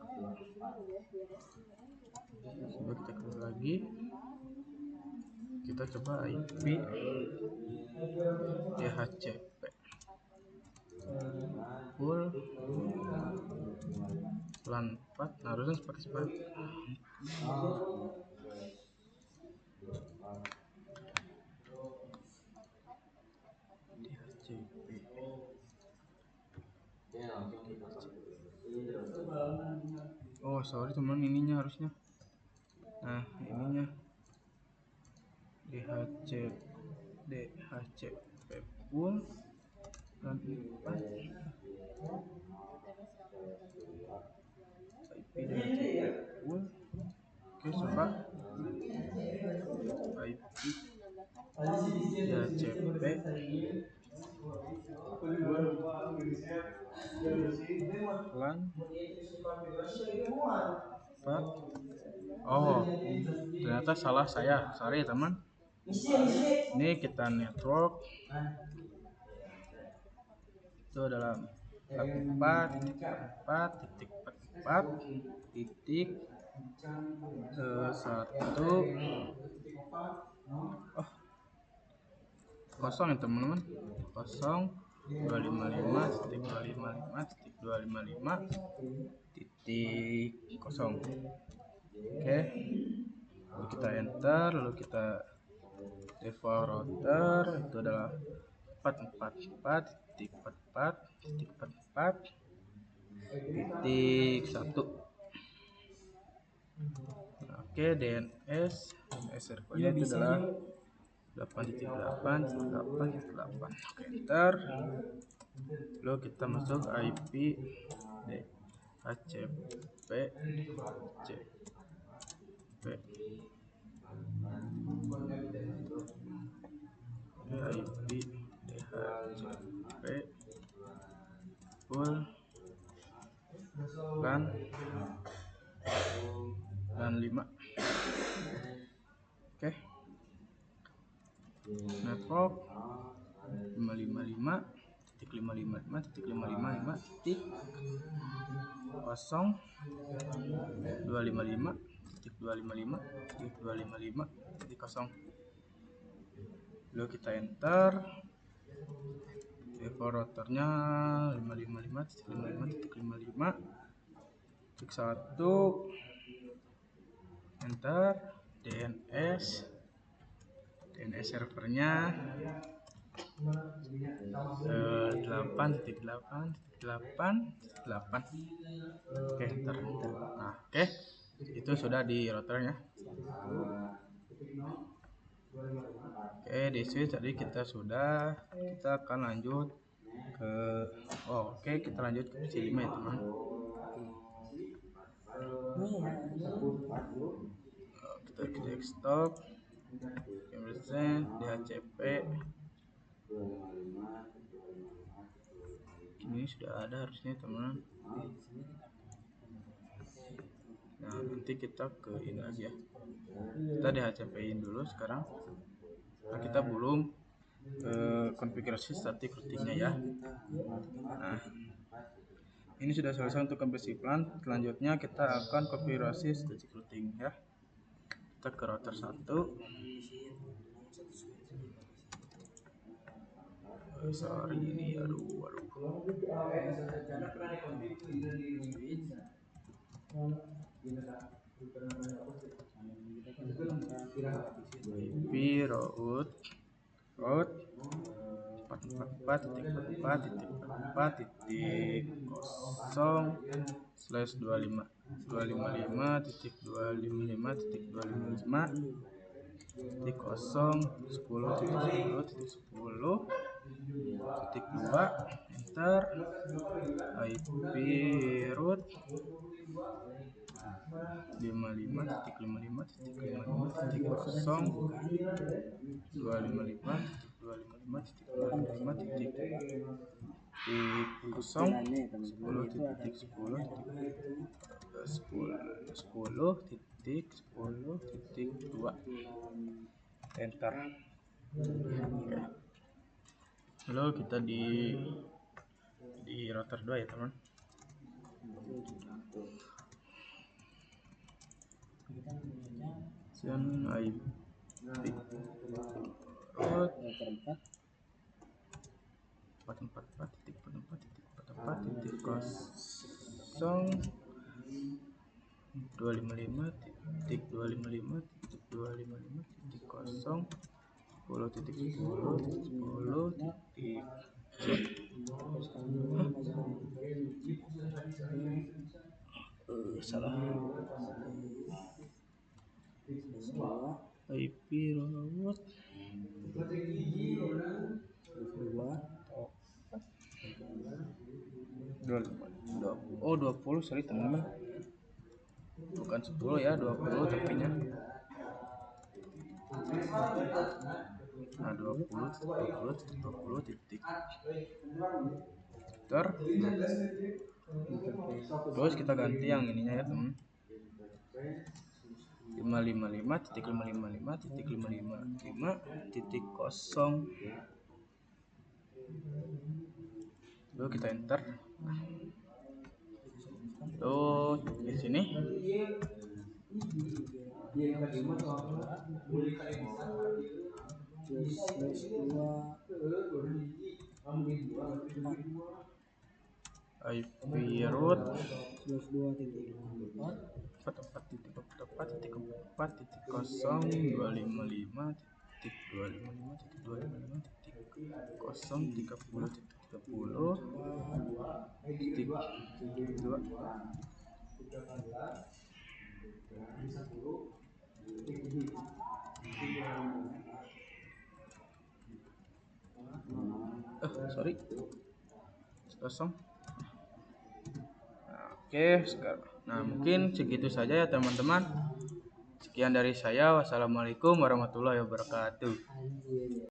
A: keluar lagi, kita coba IP DHCP full LAN 4 harusnya seperti oh sorry teman, ininya harusnya ininya DHCP full LAN 4 IP DHCP full. Oke, coba IP DHCP LAN 4. Oh, ternyata salah saya, sorry teman. Ini kita network itu adalah 44.44.1 kosong ya teman-teman, 0255.255.255.0. Oke, lalu kita enter, lalu kita default router itu adalah 444.44.1. Oke, DNS servernya itu adalah 8.8.8.8. Oke, enter. Lalu kita masuk IP DHCP IP DHCP full LAN 5. Oke, network 555.5.5.0.255.255.255.0. Lalu kita enter, default routernya 555.55.55.1, enter. DNS servernya 8.8.8.8. Oke, enter. Nah, oke, itu sudah di routernya. Oke, di switch tadi kita akan lanjut ke kita lanjut ke PC5 ya teman. Kita klik stop, DHCP ini sudah ada harusnya teman. Nah, nanti kita ke ini aja, kita DHCP-in dulu sekarang. Nah, kita belum konfigurasi static routingnya ya. Nah, ini sudah selesai untuk konversi plan. Selanjutnya kita akan konfigurasi static routing ya. Kita ke router 1. Sorry ini aduh. IP route 4.4.4.255.2.10.10.10.2 enter. IP route 55.55.10.10.10.10.10.2 enter. Lalu kita di router 2 ya teman. IP route 4.4.4.4.10.255.10.10.10.10.10. Salah. IP route 20, sorry teman-teman, bukan 10 ya, 20 tapinya. Nah, 20 titik. Terus kita ganti yang ininya ya teman. 555.555.555.0. Lalu kita enter. Tuh di sini. IP route 4.4.4.4.2. Sorry. Kosong. Oke, sekarang. Nah, mungkin segitu saja ya teman-teman. Sekian dari saya. Wassalamualaikum warahmatullahi wabarakatuh.